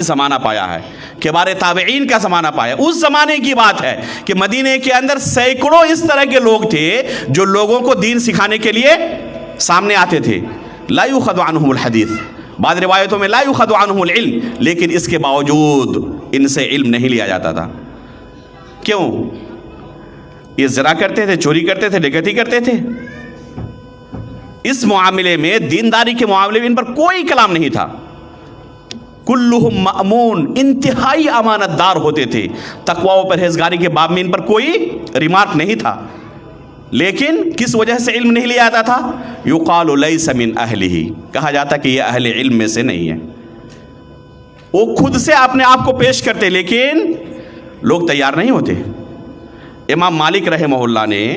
زمانہ پایا ہے، کبار تابعین کا زمانہ پایا۔ اس زمانے کی بات ہے کہ مدینے کے اندر سینکڑوں اس طرح کے لوگ تھے جو لوگوں کو دین سکھانے کے لیے سامنے آتے تھے۔ لا یؤخذ عنہم الحدیث، بعض روایتوں میں لا یؤخذ عنہم العلم، لیکن اس کے باوجود ان سے علم نہیں لیا جاتا تھا۔ کیوں؟ یہ زنا کرتے تھے، چوری کرتے تھے، ڈکیتی کرتے تھے۔ اس معاملے میں، دینداری کے معاملے میں ان پر کوئی کلام نہیں تھا۔ کلہم مأمون، انتہائی امانت دار ہوتے تھے۔ تقوی و پرہیزگاری کے باب میں ان پر کوئی ریمارک نہیں تھا، لیکن کس وجہ سے علم نہیں لیا جاتا تھا؟ یقال لیس من اہلہ، کہا جاتا کہ یہ اہل علم میں سے نہیں ہے۔ وہ خود سے اپنے آپ کو پیش کرتے، لیکن لوگ تیار نہیں ہوتے۔ امام مالک رحمہ اللہ نے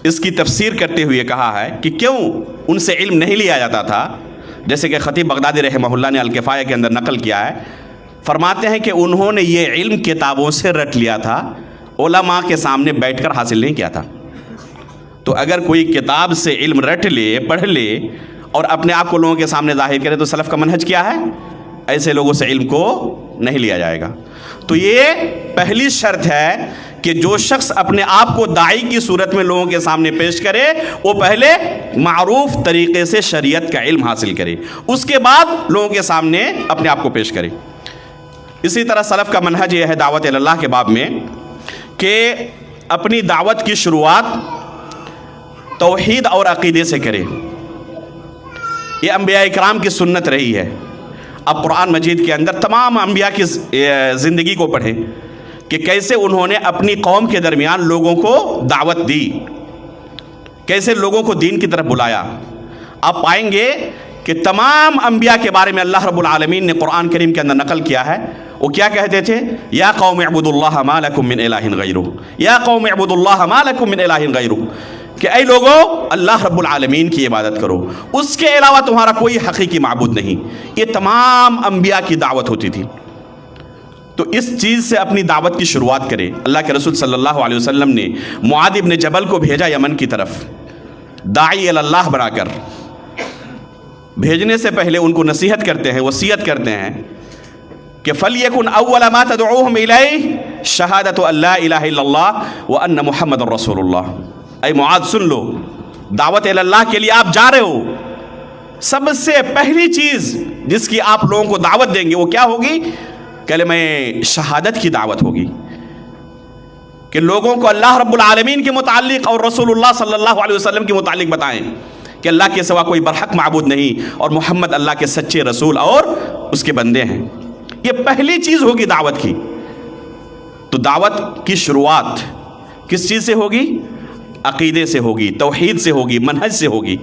اس کی تفسیر کرتے ہوئے کہا ہے کہ کیوں ان سے علم نہیں لیا جاتا تھا، جیسے کہ خطیب بغدادی رحمہ اللہ نے الکفایہ کے اندر نقل کیا ہے۔ فرماتے ہیں کہ انہوں نے یہ علم کتابوں سے رٹ لیا تھا، علماء کے سامنے بیٹھ کر حاصل نہیں کیا تھا۔ تو اگر کوئی کتاب سے علم رٹ لے، پڑھ لے اور اپنے آپ کو لوگوں کے سامنے ظاہر کرے تو سلف کا منہج کیا ہے؟ ایسے لوگوں سے علم کو نہیں لیا جائے گا۔ تو یہ پہلی شرط ہے کہ جو شخص اپنے آپ کو داعی کی صورت میں لوگوں کے سامنے پیش کرے، وہ پہلے معروف طریقے سے شریعت کا علم حاصل کرے، اس کے بعد لوگوں کے سامنے اپنے آپ کو پیش کرے۔ اسی طرح سلف کا منہج یہ ہے دعوت اللہ کے باب میں کہ اپنی دعوت کی شروعات توحید اور عقیدے سے کرے۔ یہ انبیاء اکرام کی سنت رہی ہے۔ اب قرآن مجید کے اندر تمام انبیاء کی زندگی کو پڑھیں کہ کیسے انہوں نے اپنی قوم کے درمیان لوگوں کو دعوت دی، کیسے لوگوں کو دین کی طرف بلایا۔ آپ پائیں گے کہ تمام انبیاء کے بارے میں اللہ رب العالمین نے قرآن کریم کے اندر نقل کیا ہے۔ وہ کیا کہتے تھے؟ یا قوم اعبدوا اللہ ما لکم من الہ غیرہ، یا قوم اعبدوا اللہ ما لکم من الہ غیرہ، کہ اے لوگو اللہ رب العالمین کی عبادت کرو، اس کے علاوہ تمہارا کوئی حقیقی معبود نہیں۔ یہ تمام انبیاء کی دعوت ہوتی تھی۔ تو اس چیز سے اپنی دعوت کی شروعات کرے۔ اللہ کے رسول صلی اللہ علیہ وسلم نے معاذ بن جبل کو بھیجا یمن کی طرف، داعی اللہ بنا کر۔ بھیجنے سے پہلے ان کو نصیحت کرتے ہیں، وصیت کرتے ہیں کہ فَلْيَكُنْ أَوَّلَ مَا تَدْعُوهُمْ إِلَيْهِ شَهَادَةُ أَن لَا إِلَهَ إِلَّا اللَّهُ وَأَنَّ مُحَمَّدٌ رَسُولُ اللَّهِ۔ اے معاذ سن لو، دعوت اللہ کے لیے آپ جا رہے ہو، سب سے پہلی چیز جس کی آپ لوگوں کو دعوت دیں گے وہ کیا ہوگی؟ کلمہ شہادت کی دعوت ہوگی، کہ لوگوں کو اللہ رب العالمین کے متعلق اور رسول اللہ صلی اللہ علیہ وسلم کے متعلق بتائیں کہ اللہ کے سوا کوئی برحق معبود نہیں اور محمد اللہ کے سچے رسول اور اس کے بندے ہیں۔ یہ پہلی چیز ہوگی دعوت کی۔ تو دعوت کی شروعات کس چیز سے ہوگی؟ عقیدے سے ہوگی، توحید سے ہوگی، منہج سے ہوگی،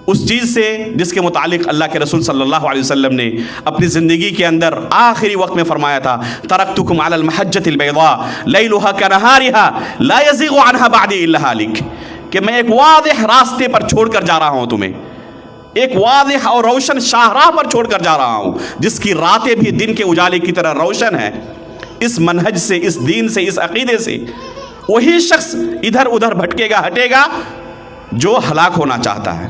اس چیز سے جس کے متعلق اللہ کے رسول صلی اللہ علیہ وسلم نے اپنی زندگی کے اندر آخری وقت میں فرمایا تھا، ترکتکم علی المحجۃ البیضاء لیلھا کنہارھا لا یزیغ عنھا بعدی الا ہالک، کہ میں ایک واضح راستے پر چھوڑ کر جا رہا ہوں تمہیں، ایک واضح اور روشن شاہراہ پر چھوڑ کر جا رہا ہوں جس کی راتیں بھی دن کے اجالے کی طرح روشن ہیں۔ اس منہج سے، اس دین سے، اس عقیدے سے وہی شخص ادھر ادھر بھٹکے گا، ہٹے گا جو ہلاک ہونا چاہتا ہے،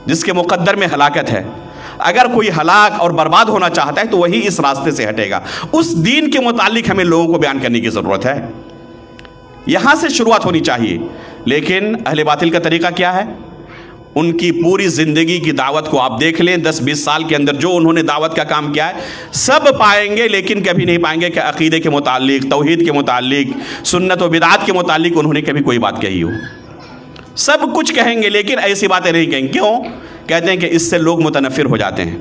جس کے مقدر میں ہلاکت ہے۔ اگر کوئی ہلاک اور برباد ہونا چاہتا ہے تو وہی اس راستے سے ہٹے گا۔ اس دین کے متعلق ہمیں لوگوں کو بیان کرنے کی ضرورت ہے، یہاں سے شروعات ہونی چاہیے۔ لیکن اہل باطل کا طریقہ کیا ہے؟ ان کی پوری زندگی کی دعوت کو آپ دیکھ لیں، 10-20 سال کے اندر جو انہوں نے دعوت کا کام کیا ہے سب پائیں گے، لیکن کبھی نہیں پائیں گے کہ عقیدے کے متعلق، توحید کے متعلق، سنت و بدعات کے متعلق انہوں نے کبھی کوئی بات کہی ہو۔ سب کچھ کہیں گے لیکن ایسی باتیں نہیں کہیں گے۔ کیوں؟ کہتے ہیں کہ اس سے لوگ متنفر ہو جاتے ہیں،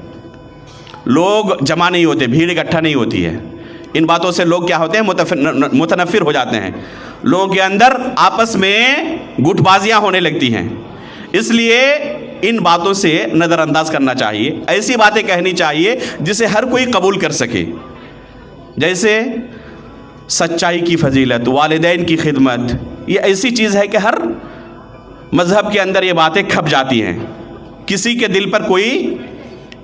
لوگ جمع نہیں ہوتے، بھیڑ اکٹھا نہیں ہوتی ہے۔ ان باتوں سے لوگ کیا ہوتے ہیں؟ متنفر ہو جاتے ہیں، لوگوں کے اندر آپس میں گٹ بازیاں ہونے لگتی ہیں۔ اس لیے ان باتوں سے نظر انداز کرنا چاہیے، ایسی باتیں کہنی چاہیے جسے ہر کوئی قبول کر سکے، جیسے سچائی کی فضیلت، والدین کی خدمت۔ یہ ایسی چیز ہے کہ ہر مذہب کے اندر یہ باتیں کھپ جاتی ہیں، کسی کے دل پر کوئی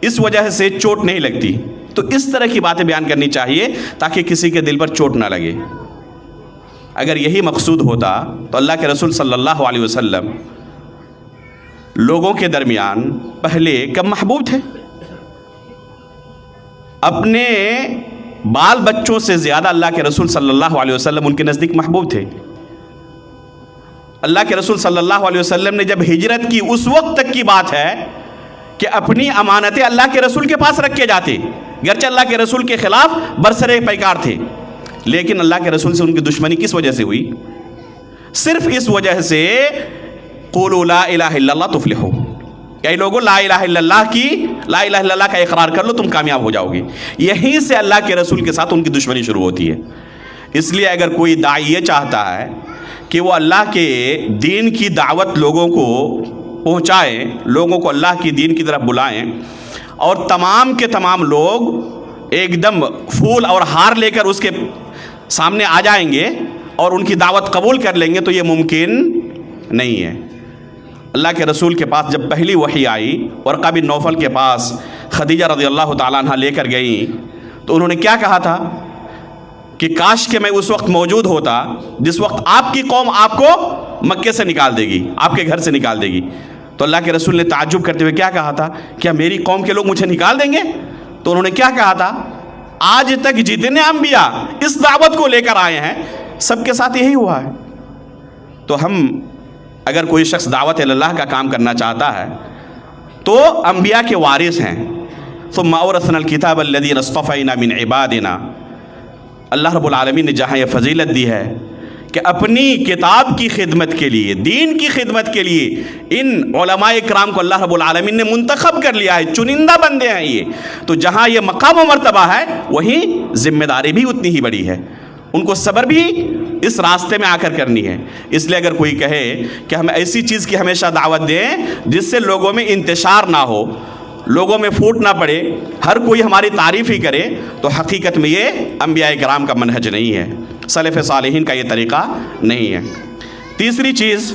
اس وجہ سے چوٹ نہیں لگتی۔ تو اس طرح کی باتیں بیان کرنی چاہیے تاکہ کسی کے دل پر چوٹ نہ لگے۔ اگر یہی مقصود ہوتا تو اللہ کے رسول صلی اللہ علیہ وسلم لوگوں کے درمیان پہلے کم محبوب تھے۔ اپنے بال بچوں سے زیادہ اللہ کے رسول صلی اللہ علیہ وسلم ان کے نزدیک محبوب تھے۔ اللہ کے رسول صلی اللہ علیہ وسلم نے جب ہجرت کی اس وقت تک کی بات ہے کہ اپنی امانتیں اللہ کے رسول کے پاس رکھ کے جاتے، گرچہ اللہ کے رسول کے خلاف برسر پیکار تھے، لیکن اللہ کے رسول سے ان کی دشمنی کس وجہ سے ہوئی؟ صرف اس وجہ سے قولوا لا الہ الا اللہ تفلحوا، کہ لوگوں لا الہ الا اللہ کا اقرار کر لو، تم کامیاب ہو جاؤ گے۔ یہیں سے اللہ کے رسول کے ساتھ ان کی دشمنی شروع ہوتی ہے۔ اس لیے اگر کوئی داعی یہ چاہتا ہے کہ وہ اللہ کے دین کی دعوت لوگوں کو پہنچائیں، لوگوں کو اللہ کی دین کی طرف بلائیں، اور تمام کے تمام لوگ ایک دم پھول اور ہار لے کر اس کے سامنے آ جائیں گے اور ان کی دعوت قبول کر لیں گے، تو یہ ممکن نہیں ہے۔ اللہ کے رسول کے پاس جب پہلی وحی آئی، ورقہ بن نوفل کے پاس خدیجہ رضی اللہ تعالیٰ عنہ لے کر گئیں، تو انہوں نے کیا کہا تھا کہ کاش کہ میں اس وقت موجود ہوتا جس وقت آپ کی قوم آپ کو مکے سے نکال دے گی، آپ کے گھر سے نکال دے گی۔ تو اللہ کے رسول نے تعجب کرتے ہوئے کیا کہا تھا؟ کیا میری قوم کے لوگ مجھے نکال دیں گے؟ تو انہوں نے کیا کہا تھا؟ آج تک جتنے انبیاء اس دعوت کو لے کر آئے ہیں سب کے ساتھ یہی ہوا ہے۔ تو ہم اگر کوئی شخص دعوت اللہ کا کام کرنا چاہتا ہے تو انبیاء کے وارث ہیں۔ ثم اورثنا الکتاب الذین اصطفینا من عبادنا، اللہ رب العالمین نے جہاں یہ فضیلت دی ہے کہ اپنی کتاب کی خدمت کے لیے، دین کی خدمت کے لیے ان علماء اکرام کو اللہ رب العالمین نے منتخب کر لیا ہے، چنندہ بندے ہیں یہ، تو جہاں یہ مقام و مرتبہ ہے وہیں ذمہ داری بھی اتنی ہی بڑی ہے، ان کو صبر بھی اس راستے میں آ کر کرنی ہے۔ اس لیے اگر کوئی کہے کہ ہم ایسی چیز کی ہمیشہ دعوت دیں جس سے لوگوں میں انتشار نہ ہو، لوگوں میں پھوٹ نہ پڑے، ہر کوئی ہماری تعریف ہی کرے، تو حقیقت میں یہ انبیاء کرام کا منہج نہیں ہے، سلف صالحین کا یہ طریقہ نہیں ہے۔ تیسری چیز،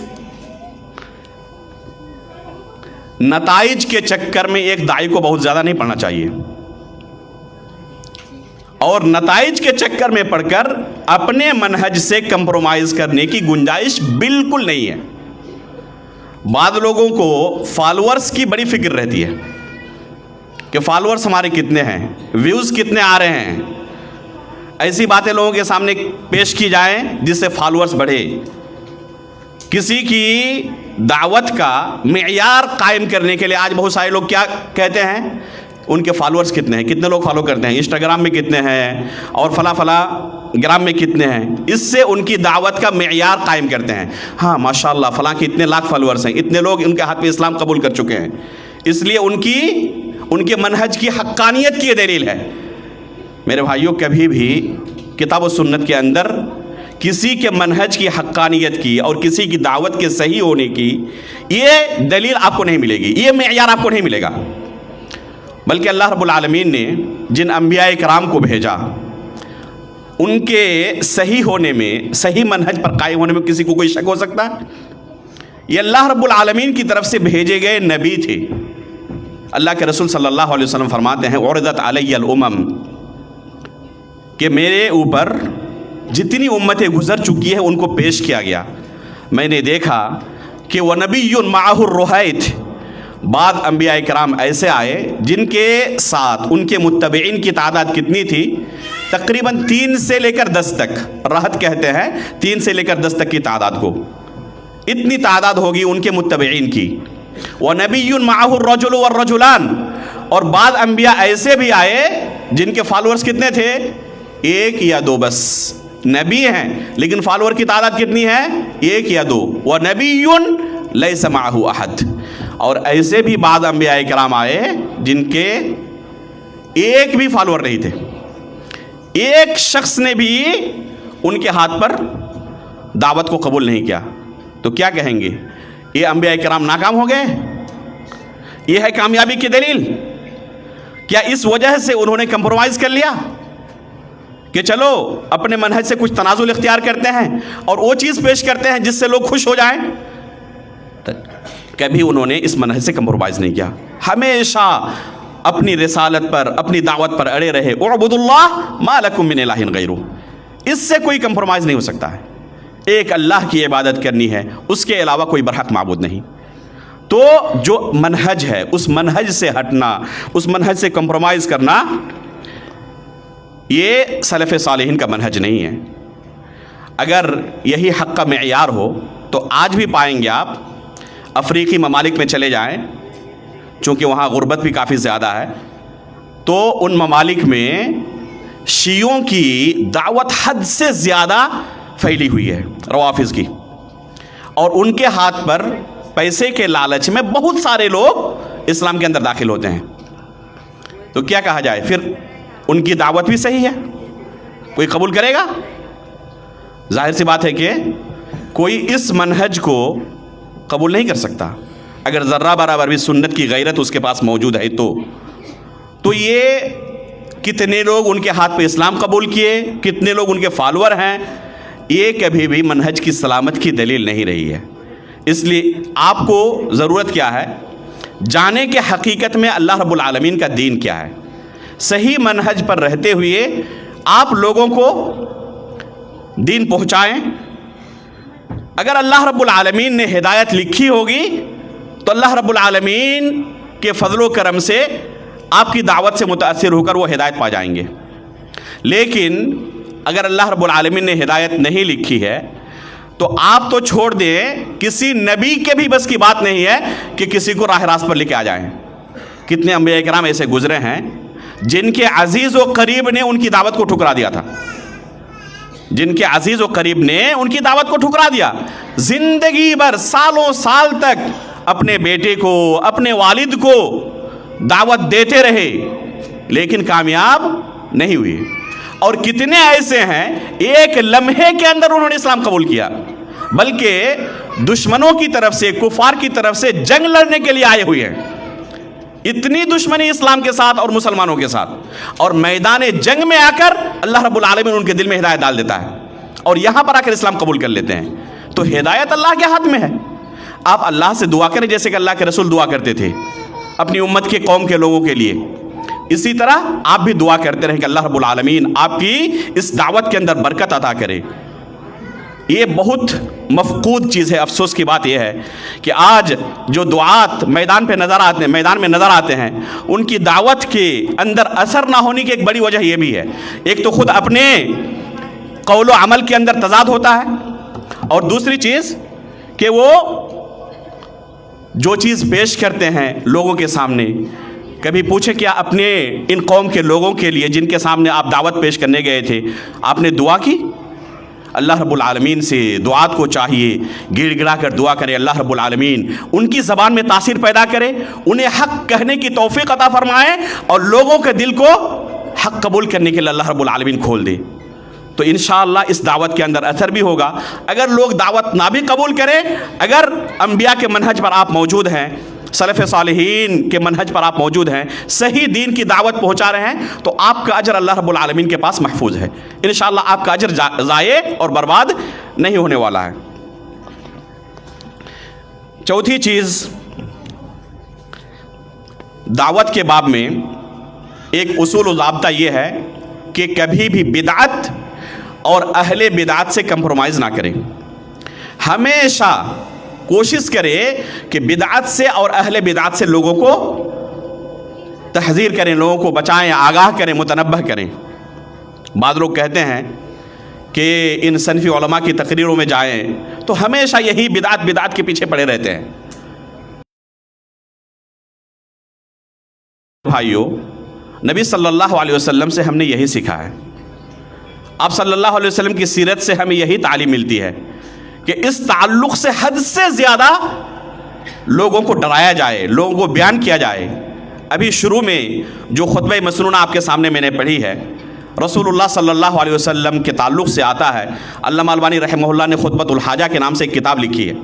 نتائج کے چکر میں ایک داعی کو بہت زیادہ نہیں پڑھنا چاہیے، اور نتائج کے چکر میں پڑھ کر اپنے منہج سے کمپرومائز کرنے کی گنجائش بالکل نہیں ہے۔ بعض لوگوں کو فالورز کی بڑی فکر رہتی ہے کہ فالورز ہمارے کتنے ہیں، ویوز کتنے آ رہے ہیں، ایسی باتیں لوگوں کے سامنے پیش کی جائیں جس سے فالورز بڑھے۔ کسی کی دعوت کا معیار قائم کرنے کے لیے آج بہت سارے لوگ کیا کہتے ہیں، ان کے فالورز کتنے ہیں، کتنے لوگ فالو کرتے ہیں، انسٹاگرام میں کتنے ہیں اور فلاں گرام میں کتنے ہیں، اس سے ان کی دعوت کا معیار قائم کرتے ہیں۔ ہاں ماشاءاللہ فلاں کے اتنے لاکھ فالورز ہیں، اتنے لوگ ان کے ہاتھ میں اسلام قبول کر چکے ہیں، اس لیے ان کے منہج کی حقانیت کی یہ دلیل ہے۔ میرے بھائیوں، کبھی بھی کتاب و سنت کے اندر کسی کے منہج کی حقانیت کی اور کسی کی دعوت کے صحیح ہونے کی یہ دلیل آپ کو نہیں ملے گی، یہ معیار آپ کو نہیں ملے گا، بلکہ اللہ رب العالمین نے جن انبیاء کرام کو بھیجا ان کے صحیح ہونے میں، صحیح منہج پر قائم ہونے میں کسی کو کوئی شک ہو سکتا ہے؟ یہ اللہ رب العالمین کی طرف سے بھیجے گئے نبی تھے۔ اللہ کے رسول صلی اللہ علیہ وسلم فرماتے ہیں عرضت علی الامم، کہ میرے اوپر جتنی امتیں گزر چکی ہیں ان کو پیش کیا گیا، میں نے دیکھا کہ وَنَبِيٌّ مَعَهُ الرُّهَيْتِ، بعض انبیاء کرام ایسے آئے جن کے ساتھ ان کے متبعین کی تعداد کتنی تھی؟ تقریباً 3 سے لے کر 10 تک، رہت کہتے ہیں 3 سے لے کر 10 تک کی تعداد کو، اتنی تعداد ہوگی ان کے متبعین کی۔ وَنَبِيٌّ مَعَهُ الرَّجُلُ وَالرَّجُلَانِ، اور بعض انبیاء ایسے بھی آئے جن کے فالورز کتنے تھے؟ 1 یا 2 بس، نبی ہیں لیکن فالور کی تعداد کتنی ہے؟ 1 یا 2۔ وَنَبِيٌّ لَيْسَ مَعَهُ أَحَدٌ، اور ایسے بھی بعض انبیاء کرام آئے جن کے ایک بھی فالور نہیں تھے، ایک شخص نے بھی ان کے ہاتھ پر دعوت کو قبول نہیں کیا، تو کیا کہیں گے؟ یہ انبیاء کرام ناکام ہو گئے؟ یہ ہے کامیابی کی دلیل؟ کیا اس وجہ سے انہوں نے کمپرومائز کر لیا کہ چلو اپنے منہج سے کچھ تنازل اختیار کرتے ہیں اور وہ چیز پیش کرتے ہیں جس سے لوگ خوش ہو جائیں؟ کبھی انہوں نے اس منہج سے کمپرومائز نہیں کیا، ہمیشہ اپنی رسالت پر، اپنی دعوت پر اڑے رہے۔ اعبدوا اللہ ما لکم من الہ غیرہ، اس سے کوئی کمپرومائز نہیں ہو سکتا ہے، ایک اللہ کی عبادت کرنی ہے، اس کے علاوہ کوئی برحق معبود نہیں۔ تو جو منہج ہے اس منہج سے ہٹنا، اس منہج سے کمپرومائز کرنا، یہ سلف صالحین کا منہج نہیں ہے۔ اگر یہی حق کا معیار ہو تو آج بھی پائیں گے آپ افریقی ممالک میں چلے جائیں، چونکہ وہاں غربت بھی کافی زیادہ ہے، تو ان ممالک میں شیعوں کی دعوت حد سے زیادہ پھیلی ہوئی ہے، روافض کی، اور ان کے ہاتھ پر پیسے کے لالچ میں بہت سارے لوگ اسلام کے اندر داخل ہوتے ہیں۔ تو کیا کہا جائے پھر؟ ان کی دعوت بھی صحیح ہے، کوئی قبول کرے گا؟ ظاہر سی بات ہے کہ کوئی اس منہج کو قبول نہیں کر سکتا اگر ذرہ برابر بھی سنت کی غیرت اس کے پاس موجود ہے۔ تو یہ کتنے لوگ ان کے ہاتھ پہ اسلام قبول کیے، کتنے لوگ ان کے فالوور ہیں، یہ کبھی بھی منہج کی سلامت کی دلیل نہیں رہی ہے۔ اس لیے آپ کو ضرورت کیا ہے؟ جانے کہ حقیقت میں اللہ رب العالمین کا دین کیا ہے، صحیح منہج پر رہتے ہوئے آپ لوگوں کو دین پہنچائیں۔ اگر اللہ رب العالمین نے ہدایت لکھی ہوگی تو اللہ رب العالمین کے فضل و کرم سے آپ کی دعوت سے متاثر ہو کر وہ ہدایت پا جائیں گے۔ لیکن اگر اللہ رب العالمین نے ہدایت نہیں لکھی ہے تو آپ تو چھوڑ دیں، کسی نبی کے بھی بس کی بات نہیں ہے کہ کسی کو راہ راست پر لے کے آ جائیں۔ کتنے انبیاء کرام ایسے گزرے ہیں جن کے عزیز و قریب نے ان کی دعوت کو ٹھکرا دیا تھا، جن کے عزیز و قریب نے ان کی دعوت کو ٹھکرا دیا، زندگی بھر سالوں سال تک اپنے بیٹے کو، اپنے والد کو دعوت دیتے رہے لیکن کامیاب نہیں ہوئے۔ اور کتنے ایسے ہیں ایک لمحے کے اندر انہوں نے اسلام قبول کیا، بلکہ دشمنوں کی طرف سے، کفار کی طرف سے جنگ لڑنے کے لیے آئے ہوئے ہیں۔ اتنی دشمنی اسلام کے ساتھ اور مسلمانوں کے ساتھ، اور میدان جنگ میں آ کر اللہ رب العالمین ان کے دل میں ہدایت ڈال دیتا ہے اور یہاں پر آ کر اسلام قبول کر لیتے ہیں۔ تو ہدایت اللہ کے ہاتھ میں ہے۔ آپ اللہ سے دعا کریں جیسے کہ اللہ کے رسول دعا کرتے تھے اپنی امت کے، قوم کے لوگوں کے لیے، اسی طرح آپ بھی دعا کرتے رہیں کہ اللہ رب العالمین آپ کی اس دعوت کے اندر برکت عطا کرے۔ یہ بہت مفقود چیز ہے۔ افسوس کی بات یہ ہے کہ آج جو دعات میدان میں نظر آتے ہیں ان کی دعوت کے اندر اثر نہ ہونے کی ایک بڑی وجہ یہ بھی ہے، ایک تو خود اپنے قول و عمل کے اندر تضاد ہوتا ہے، اور دوسری چیز کہ وہ جو چیز پیش کرتے ہیں لوگوں کے سامنے، کبھی پوچھے کیا اپنے ان قوم کے لوگوں کے لیے جن کے سامنے آپ دعوت پیش کرنے گئے تھے آپ نے دعا کی؟ اللہ رب العالمین سے دعات کو چاہیے گڑ گڑا کر دعا کرے، اللہ رب العالمین ان کی زبان میں تاثیر پیدا کرے، انہیں حق کہنے کی توفیق عطا فرمائے اور لوگوں کے دل کو حق قبول کرنے کے لیے اللہ رب العالمین کھول دے۔ تو انشاءاللہ اس دعوت کے اندر اثر بھی ہوگا۔ اگر لوگ دعوت نہ بھی قبول کریں، اگر انبیاء کے منہج پر آپ موجود ہیں، سلف صالحین کے منہج پر آپ موجود ہیں، صحیح دین کی دعوت پہنچا رہے ہیں، تو آپ کا اجر اللہ رب العالمین کے پاس محفوظ ہے۔ انشاءاللہ آپ کا اجر ضائع اور برباد نہیں ہونے والا ہے۔ چوتھی چیز، دعوت کے باب میں ایک اصول و ضابطہ یہ ہے کہ کبھی بھی بدعت اور اہل بدعت سے کمپرومائز نہ کریں۔ ہمیشہ کوشش کرے کہ بدعت سے اور اہل بدعت سے لوگوں کو تحذیر کریں، لوگوں کو بچائیں، آگاہ کریں، متنبہ کریں۔ بعض لوگ کہتے ہیں کہ ان صنفی علماء کی تقریروں میں جائیں تو ہمیشہ یہی بدعت کے پیچھے پڑے رہتے ہیں۔ بھائیو، نبی صلی اللہ علیہ وسلم سے ہم نے یہی سیکھا ہے، آپ صلی اللہ علیہ وسلم کی سیرت سے ہمیں یہی تعلیم ملتی ہے کہ اس تعلق سے حد سے زیادہ لوگوں کو ڈرایا جائے، لوگوں کو بیان کیا جائے۔ ابھی شروع میں جو خطبہ مسنونہ آپ کے سامنے میں نے پڑھی ہے، رسول اللہ صلی اللہ علیہ وسلم کے تعلق سے آتا ہے۔ علامہ البانی رحمہ اللہ نے خطبۃ الحاجہ کے نام سے ایک کتاب لکھی ہے،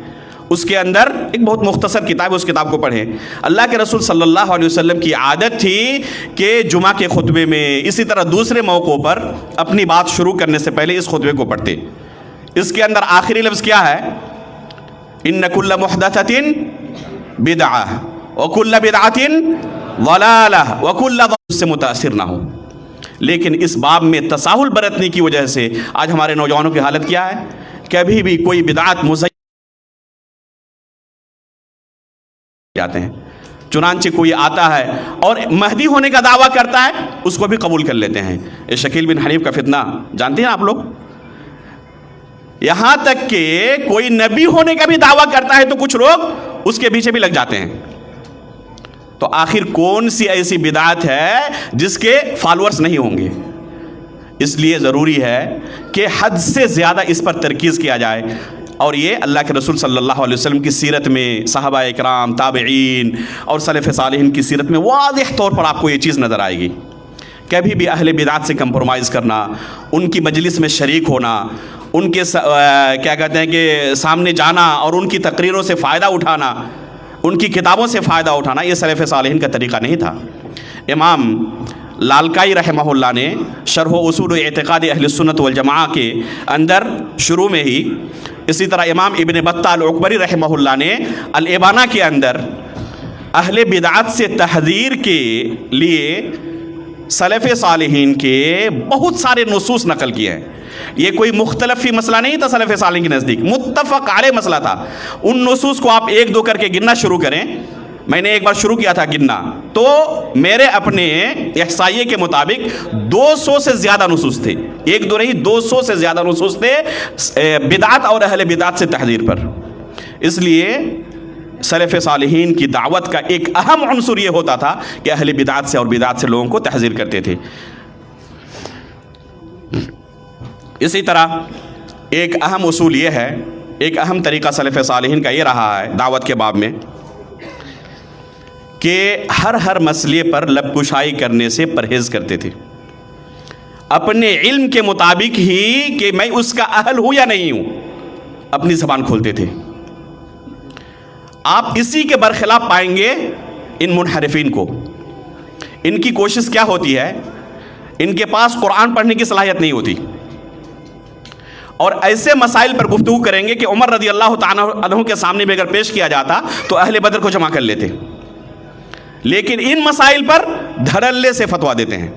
اس کے اندر ایک بہت مختصر کتاب ہے، اس کتاب کو پڑھیں۔ اللہ کے رسول صلی اللہ علیہ وسلم کی عادت تھی کہ جمعہ کے خطبے میں، اسی طرح دوسرے موقعوں پر اپنی بات شروع کرنے سے پہلے اس خطبے کو پڑھتے۔ اس کے اندر آخری لفظ کیا ہے؟ ان کل محدثۃ بدعہ وکل بدعۃ ضلالہ وکل ضلالہ سے متاثر نہ ہو۔ لیکن اس باب میں تساہل برتنے کی وجہ سے آج ہمارے نوجوانوں کی حالت کیا ہے؟ کبھی بھی کوئی بدعت مزین جاتے ہیں، چنانچہ کوئی آتا ہے اور مہدی ہونے کا دعویٰ کرتا ہے، اس کو بھی قبول کر لیتے ہیں۔ یہ شکیل بن حنیف کا فتنہ جانتے ہیں آپ لوگ؟ یہاں تک کہ کوئی نبی ہونے کا بھی دعویٰ کرتا ہے تو کچھ لوگ اس کے پیچھے بھی لگ جاتے ہیں۔ تو آخر کون سی ایسی بدعت ہے جس کے فالورز نہیں ہوں گے؟ اس لیے ضروری ہے کہ حد سے زیادہ اس پر ترکیز کیا جائے، اور یہ اللہ کے رسول صلی اللہ علیہ وسلم کی سیرت میں، صحابہ اکرام، تابعین اور سلف صالحین کی سیرت میں واضح طور پر آپ کو یہ چیز نظر آئے گی۔ کبھی بھی اہل بدعت سے کمپرومائز کرنا، ان کی مجلس میں شریک ہونا، ان کے کیا کہتے ہیں کہ سامنے جانا اور ان کی تقریروں سے فائدہ اٹھانا، ان کی کتابوں سے فائدہ اٹھانا، یہ سلف صالحین کا طریقہ نہیں تھا۔ امام لالکائی رحمہ اللہ نے شرح و اصول اعتقاد اہل سنت والجماعہ کے اندر شروع میں ہی، اسی طرح امام ابن بطہ العکبری رحمہ اللہ نے الابانہ کے اندر اہل بدعت سے تحذیر کے لیے سلف صالحین کے بہت سارے نصوص نقل کیے ہیں۔ یہ کوئی مختلف ہی مسئلہ نہیں تھا، سلف صالحین کے نزدیک متفق علیہ مسئلہ تھا۔ ان نصوص کو آپ ایک دو کر کے گننا شروع کریں، میں نے ایک بار شروع کیا تھا گننا، تو میرے اپنے احصائیے کے مطابق 200 سے زیادہ نصوص تھے، ایک دو نہیں 200 سے زیادہ نصوص تھے بدعت اور اہل بدعت سے تحذیر پر۔ اس لیے سلف صالحین کی دعوت کا ایک اہم عنصر یہ ہوتا تھا کہ اہل بدعت سے اور بدعت سے لوگوں کو تحذیر کرتے تھے۔ اسی طرح ایک اہم اصول یہ ہے، ایک اہم طریقہ سلف صالحین کا یہ رہا ہے دعوت کے باب میں کہ ہر مسئلے پر لب کشائی کرنے سے پرہیز کرتے تھے، اپنے علم کے مطابق ہی کہ میں اس کا اہل ہوں یا نہیں ہوں اپنی زبان کھولتے تھے۔ آپ اسی کے برخلاف پائیں گے ان منحرفین کو۔ ان کی کوشش کیا ہوتی ہے؟ ان کے پاس قرآن پڑھنے کی صلاحیت نہیں ہوتی، اور ایسے مسائل پر گفتگو کریں گے کہ عمر رضی اللہ تعالیٰ عنہ کے سامنے بھی اگر پیش کیا جاتا تو اہل بدر کو جمع کر لیتے، لیکن ان مسائل پر دھڑلے سے فتویٰ دیتے ہیں۔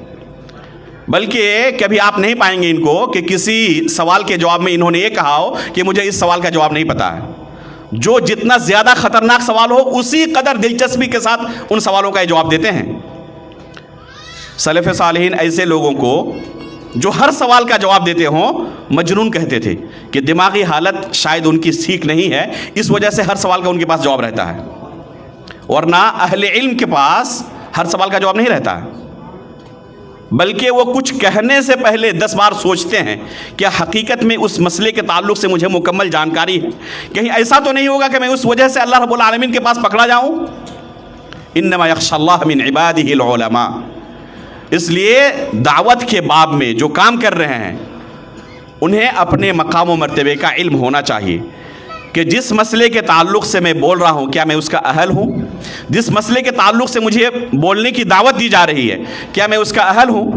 بلکہ کبھی آپ نہیں پائیں گے ان کو کہ کسی سوال کے جواب میں انہوں نے یہ کہا ہو کہ مجھے اس سوال کا جواب نہیں پتا ہے۔ جو جتنا زیادہ خطرناک سوال ہو اسی قدر دلچسپی کے ساتھ ان سوالوں کا جواب دیتے ہیں۔ سلف صالحین ایسے لوگوں کو جو ہر سوال کا جواب دیتے ہوں مجنون کہتے تھے کہ دماغی حالت شاید ان کی ٹھیک نہیں ہے، اس وجہ سے ہر سوال کا ان کے پاس جواب رہتا ہے، ورنہ اہل علم کے پاس ہر سوال کا جواب نہیں رہتا ہے، بلکہ وہ کچھ کہنے سے پہلے 10 بار سوچتے ہیں کیا حقیقت میں اس مسئلے کے تعلق سے مجھے مکمل جانکاری ہے، کہیں ایسا تو نہیں ہوگا کہ میں اس وجہ سے اللہ رب العالمین کے پاس پکڑا جاؤں۔ انما یخشی اللہ من عبادہ العلماء۔ اس لیے دعوت کے باب میں جو کام کر رہے ہیں انہیں اپنے مقام و مرتبے کا علم ہونا چاہیے کہ جس مسئلے کے تعلق سے میں بول رہا ہوں کیا میں اس کا اہل ہوں، جس مسئلے کے تعلق سے مجھے بولنے کی دعوت دی جا رہی ہے کیا میں اس کا اہل ہوں۔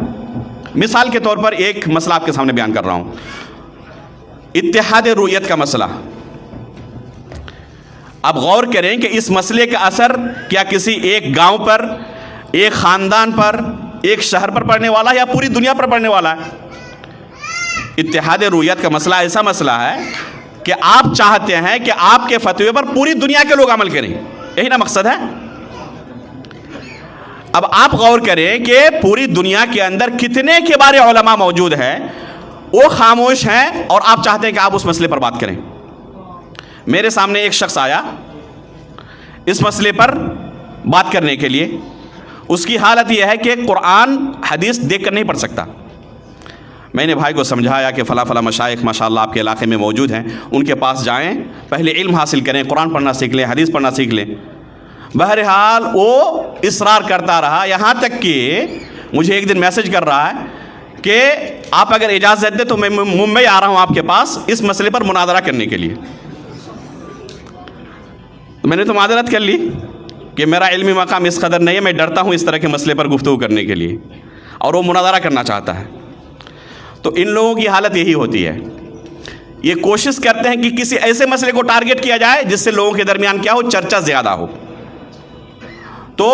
مثال کے طور پر ایک مسئلہ آپ کے سامنے بیان کر رہا ہوں، اتحاد رؤیت کا مسئلہ۔ اب غور کریں کہ اس مسئلے کا اثر کیا کسی ایک گاؤں پر، ایک خاندان پر، ایک شہر پر پڑنے والا ہے یا پوری دنیا پر پڑنے والا ہے؟ اتحاد رؤیت کا مسئلہ ایسا مسئلہ ہے کہ آپ چاہتے ہیں کہ آپ کے فتوے پر پوری دنیا کے لوگ عمل کریں، یہی نا مقصد ہے؟ اب آپ غور کریں کہ پوری دنیا کے اندر کتنے کبار علماء موجود ہیں، وہ خاموش ہیں اور آپ چاہتے ہیں کہ آپ اس مسئلے پر بات کریں۔ میرے سامنے ایک شخص آیا اس مسئلے پر بات کرنے کے لیے، اس کی حالت یہ ہے کہ قرآن حدیث دیکھ کر نہیں پڑھ سکتا۔ میں نے بھائی کو سمجھایا کہ فلاں فلاں مشائخ ماشاءاللہ آپ کے علاقے میں موجود ہیں، ان کے پاس جائیں، پہلے علم حاصل کریں، قرآن پڑھنا سیکھ لیں، حدیث پڑھنا سیکھ لیں۔ بہرحال وہ اصرار کرتا رہا، یہاں تک کہ مجھے ایک دن میسج کر رہا ہے کہ آپ اگر اجازت دیں تو میں ممبئی آ رہا ہوں آپ کے پاس اس مسئلے پر مناظرہ کرنے کے لیے۔ میں نے تو معذرت کر لی کہ میرا علمی مقام اس قدر نہیں ہے، میں ڈرتا ہوں اس طرح کے مسئلے پر گفتگو کرنے کے لیے، اور وہ مناظرہ کرنا چاہتا ہے۔ تو ان لوگوں کی حالت یہی ہوتی ہے، یہ کوشش کرتے ہیں کہ کسی ایسے مسئلے کو ٹارگٹ کیا جائے جس سے لوگوں کے درمیان کیا ہو، چرچا زیادہ ہو۔ تو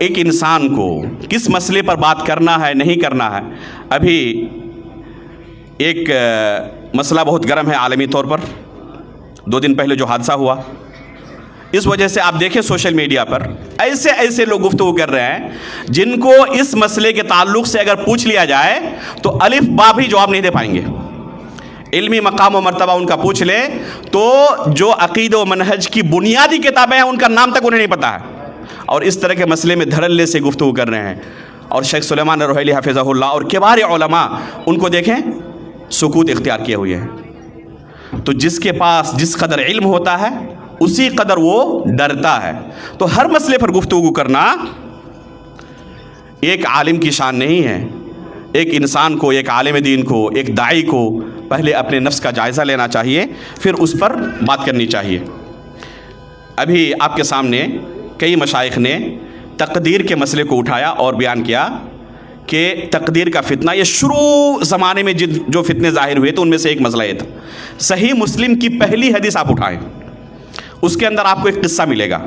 ایک انسان کو کس مسئلے پر بات کرنا ہے نہیں کرنا ہے، ابھی ایک مسئلہ بہت گرم ہے عالمی طور پر، 2 دن پہلے جو حادثہ ہوا، اس وجہ سے آپ دیکھیں سوشل میڈیا پر ایسے ایسے لوگ گفتگو کر رہے ہیں جن کو اس مسئلے کے تعلق سے اگر پوچھ لیا جائے تو الف با بھی جواب نہیں دے پائیں گے. علمی مقام و مرتبہ ان کا پوچھ لے تو جو عقیدہ و منہج کی بنیادی کتابیں ہیں ان کا نام تک انہیں نہیں پتہ ہے, اور اس طرح کے مسئلے میں دھڑلے سے گفتگو کر رہے ہیں. اور شیخ سلیمان الروحیلی حفظہ اللہ اور کبار علماء ان کو دیکھیں سکوت اختیار کیے ہوئے ہیں. تو جس کے پاس جس قدر علم ہوتا ہے اسی قدر وہ ڈرتا ہے. تو ہر مسئلے پر گفتگو کرنا ایک عالم کی شان نہیں ہے. ایک انسان کو, ایک عالم دین کو, ایک داعی کو پہلے اپنے نفس کا جائزہ لینا چاہیے, پھر اس پر بات کرنی چاہیے. ابھی آپ کے سامنے کئی مشائخ نے تقدیر کے مسئلے کو اٹھایا اور بیان کیا کہ تقدیر کا فتنہ, یہ شروع زمانے میں جو فتنے ظاہر ہوئے تو ان میں سے ایک مسئلہ یہ تھا. صحیح مسلم کی پہلی حدیث آپ اٹھائیں, اس کے اندر آپ کو ایک قصہ ملے گا.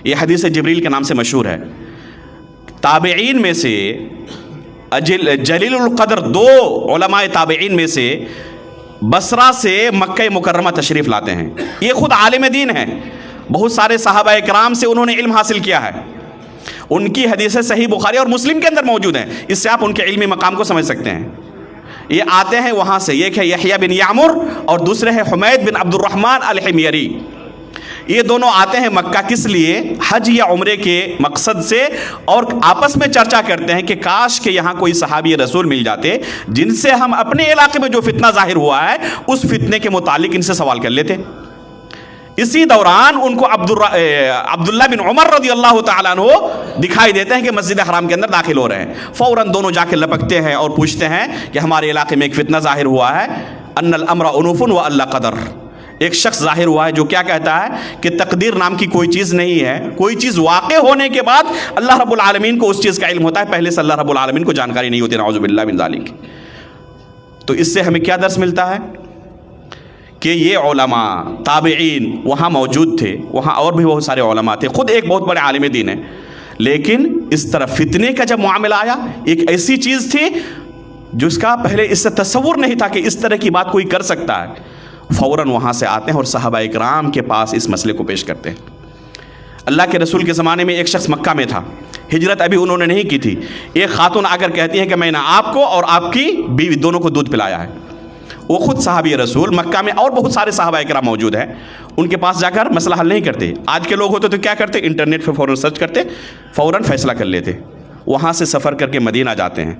یہ حدیث جبریل کے نام سے مشہور ہے. تابعین میں سے جلیل القدر دو علماء تابعین میں سے بصرہ سے مکہ مکرمہ تشریف لاتے ہیں. یہ خود عالم دین ہیں, بہت سارے صحابہ کرام سے انہوں نے علم حاصل کیا ہے. ان کی حدیثیں صحیح بخاری اور مسلم کے اندر موجود ہیں. اس سے آپ ان کے علمی مقام کو سمجھ سکتے ہیں. یہ آتے ہیں وہاں سے, ایک ہے یحییٰ بن یعمر اور دوسرے ہے حمید بن عبد الرحمن الحمیری. یہ دونوں آتے ہیں مکہ کس لیے؟ حج یا عمرے کے مقصد سے, اور آپس میں چرچا کرتے ہیں کہ کاش کہ یہاں کوئی صحابی رسول مل جاتے جن سے ہم اپنے علاقے میں جو فتنہ ظاہر ہوا ہے اس فتنے کے متعلق ان سے سوال کر لیتے. اسی دوران ان کو عبداللہ بن عمر رضی اللہ تعالیٰ عنہ دکھائی دیتے ہیں کہ مسجد حرام کے اندر داخل ہو رہے ہیں. فوراً دونوں جا کے لپکتے ہیں اور پوچھتے ہیں کہ ہمارے علاقے میں ایک فتنہ ظاہر ہوا ہے, ان الامر انوف و اللہ قدر. ایک شخص ظاہر ہوا ہے جو کیا کہتا ہے کہ تقدیر نام کی کوئی چیز نہیں ہے, کوئی چیز واقع ہونے کے بعد اللہ رب العالمین کو اس چیز کا علم ہوتا ہے, پہلے سے اللہ رب العالمین کو جانکاری نہیں ہوتی. نعوذ باللہ من ذالک. تو اس سے ہمیں کیا درس ملتا ہے کہ یہ علماء تابعین وہاں موجود تھے, وہاں اور بھی بہت سارے علماء تھے, خود ایک بہت بڑے عالم دین ہیں, لیکن اس طرح فتنے کا جب معاملہ آیا ایک ایسی چیز تھی جس کا پہلے اس سے تصور نہیں تھا کہ اس طرح کی بات کوئی کر سکتا ہے, فوراً وہاں سے آتے ہیں اور صحابہ اکرام کے پاس اس مسئلے کو پیش کرتے ہیں. اللہ کے رسول کے زمانے میں ایک شخص مکہ میں تھا, ہجرت ابھی انہوں نے نہیں کی تھی. ایک خاتون آ کر کہتی ہے کہ میں نے آپ کو اور آپ کی بیوی دونوں کو دودھ پلایا ہے. وہ خود صحابی رسول, مکہ میں اور بہت سارے صحابہ اکرام موجود ہیں, ان کے پاس جا کر مسئلہ حل نہیں کرتے. آج کے لوگ ہوتے تو کیا کرتے, انٹرنیٹ پہ فوراً سرچ کرتے, فوراً فیصلہ کر لیتے. وہاں سے سفر کر کے مدینہ جاتے ہیں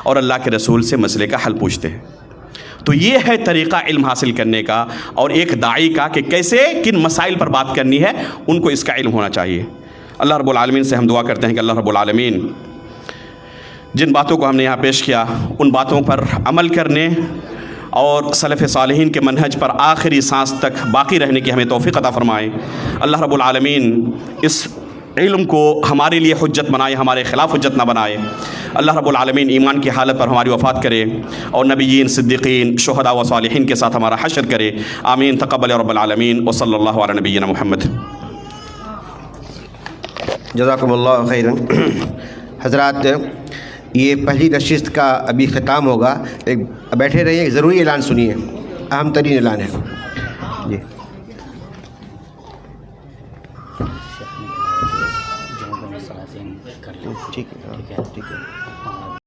اور اللہ کے رسول سے مسئلے کا حل پوچھتے ہیں. تو یہ ہے طریقہ علم حاصل کرنے کا اور ایک داعی کا کہ کیسے کن مسائل پر بات کرنی ہے, ان کو اس کا علم ہونا چاہیے. اللہ رب العالمین سے ہم دعا کرتے ہیں کہ اللہ رب العالمین جن باتوں کو ہم نے یہاں پیش کیا ان باتوں پر عمل کرنے اور سلف صالحین کے منہج پر آخری سانس تک باقی رہنے کی ہمیں توفیق عطا فرمائے. اللہ رب العالمین اس علم کو ہمارے لیے حجت بنائے, ہمارے خلاف حجت نہ بنائے. اللہ رب العالمین ایمان کی حالت پر ہماری وفات کرے اور نبیین, صدیقین, شہداء و صالحین کے ساتھ ہمارا حشر کرے. آمین. تقبل رب العالمین وصلی اللہ علی نبینا محمد. جزاکم اللہ خیرا. حضرات, یہ پہلی نشست کا ابھی ختام ہوگا. بیٹھے رہیے, ایک ضروری اعلان سنیے, اہم ترین اعلان ہے. جی ٹھیک ہے.